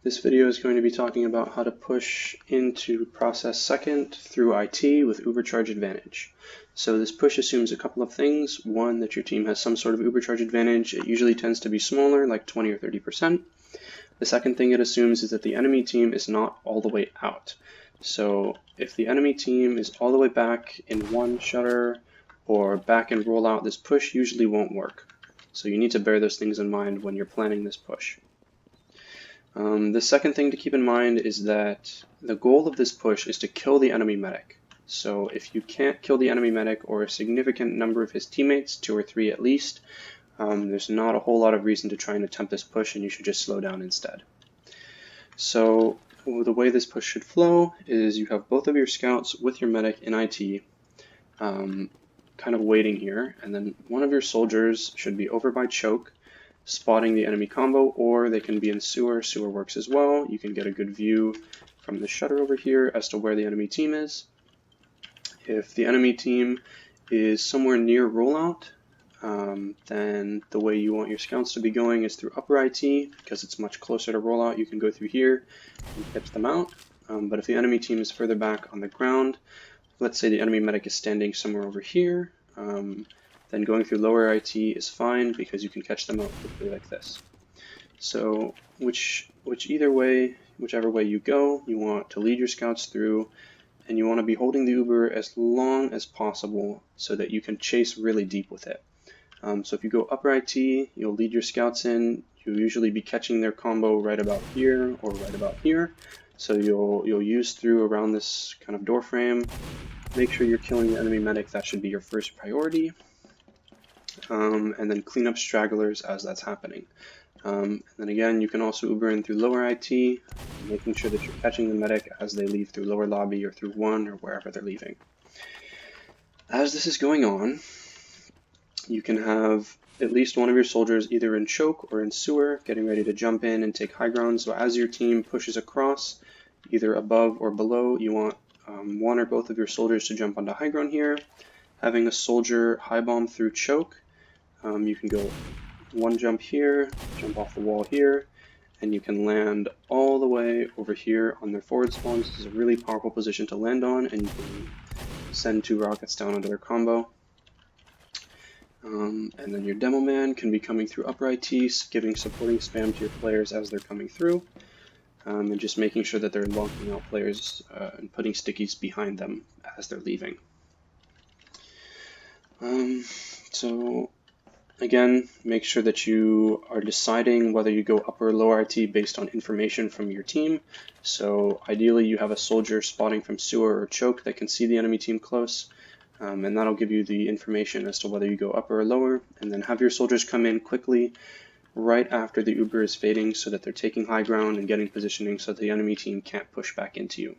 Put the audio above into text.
This video is going to be talking about how to push into process second through IT with ubercharge advantage. So this push assumes a couple of things. One, that your team has some sort of ubercharge advantage. It usually tends to be smaller, like 20 or 30%. The second thing it assumes is that the enemy team is not all the way out. So if the enemy team is all the way back in one shutter or back and rollout, this push usually won't work. So you need to bear those things in mind when you're planning this push. The second thing to keep in mind is that the goal of this push is to kill the enemy medic. So if you can't kill the enemy medic or a significant number of his teammates, 2 or 3 at least, there's not a whole lot of reason to try and attempt this push, and you should just slow down instead. So the way this push should flow is you have both of your scouts with your medic in IT, kind of waiting here, and then one of your soldiers should be over by choke, spotting the enemy combo, or they can be in sewer. Sewer works as well. You can get a good view from the shutter over here as to where the enemy team is. If the enemy team is somewhere near rollout, then the way you want your scouts to be going is through upper IT, because it's much closer to rollout. You can go through here and catch them out. But if the enemy team is further back on the ground, let's say the enemy medic is standing somewhere over here, then going through lower IT is fine because you can catch them out quickly like this. So whichever way you go, you want to lead your scouts through, and you want to be holding the Uber as long as possible so that you can chase really deep with it. So if you go upper IT, you'll lead your scouts in. You'll usually be catching their combo right about here or right about here. So you'll use through around this kind of door frame. Make sure you're killing the enemy medic. That should be your first priority. And then clean up stragglers as that's happening. And then again, you can also Uber in through lower IT, making sure that you're catching the medic as they leave through lower lobby or through one or wherever they're leaving. As this is going on, you can have at least one of your soldiers either in choke or in sewer, getting ready to jump in and take high ground. So as your team pushes across, either above or below, you want one or both of your soldiers to jump onto high ground here. Having a soldier high bomb through choke, you can go one jump here, jump off the wall here, and you can land all the way over here on their forward spawn. This is a really powerful position to land on, and you can send 2 rockets down onto their combo. And then your demo man can be coming through upper ITs, giving supporting spam to your players as they're coming through, and just making sure that they're locking out players and putting stickies behind them as they're leaving. So again, make sure that you are deciding whether you go upper or lower IT based on information from your team. So ideally you have a soldier spotting from sewer or choke that can see the enemy team close, and that'll give you the information as to whether you go upper or lower. And then have your soldiers come in quickly right after the Uber is fading so that they're taking high ground and getting positioning so the enemy team can't push back into you.